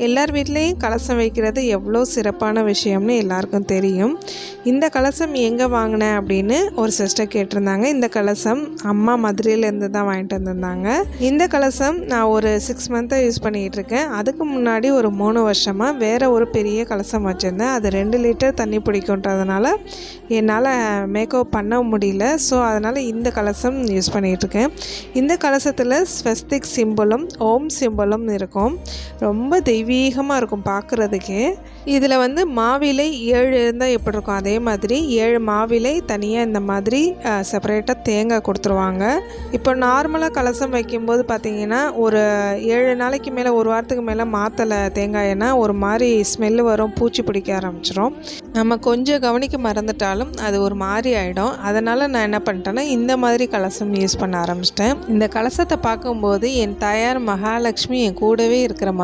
எல்லார் வீட்லேயும் கலசம் வைக்கிறது எவ்வளோ சிறப்பான விஷயம்னு எல்லாருக்கும் தெரியும். இந்த கலசம் எங்கே வாங்கினேன் அப்படின்னு ஒரு சிஸ்டர் கேட்டிருந்தாங்க. இந்த கலசம் அம்மா மதுரையிலேருந்து தான் வாங்கிட்டு வந்திருந்தாங்க. இந்த கலசம் நான் ஒரு 6 மந்த்தாக யூஸ் பண்ணிகிட்டு இருக்கேன். அதுக்கு முன்னாடி ஒரு 3 வருஷமாக வேறு ஒரு பெரிய கலசம் வச்சுருந்தேன். அது 2 லிட்டர் தண்ணி பிடிக்குன்றதுனால என்னால் மேக்கப் பண்ண முடியல. ஸோ அதனால் இந்த கலசம் யூஸ் பண்ணிகிட்ருக்கேன். இந்த கலசத்தில் ஸ்வஸ்திக் சிம்பலும் ஓம் சிம்பலும் இருக்கும். ரொம்ப தெய்வீகமாக இருக்கும் பார்க்குறதுக்கே. இதில் வந்து மாவிலை 7 இருந்தால் எப்படி இருக்கும் அதே மாதிரி 7 மாவிலை தனியாக இந்த மாதிரி செப்பரேட்டாக தேங்காய் கொடுத்துருவாங்க. இப்போ நார்மலாக கலசம் வைக்கும்போது பார்த்திங்கன்னா ஒரு 7 நாளைக்கு மேலே ஒரு வாரத்துக்கு மேலே மாற்றலை தேங்காய்னா ஒரு மாதிரி ஸ்மெல்லு வரும், பூச்சி பிடிக்க ஆரம்பிச்சிடும். நம்ம கொஞ்சம் கவனிக்க மறந்துட்டாலும் அது ஒரு மாதிரி ஆகிடும். அதனால் நான் என்ன பண்ணிட்டேன்னா இந்த மாதிரி கலசம் யூஸ் பண்ண ஆரம்பிச்சிட்டேன். இந்த கலசத்தை பார்க்கும்போது என் தாயார் மகாலட்சுமி என் கூடவே இருக்கிற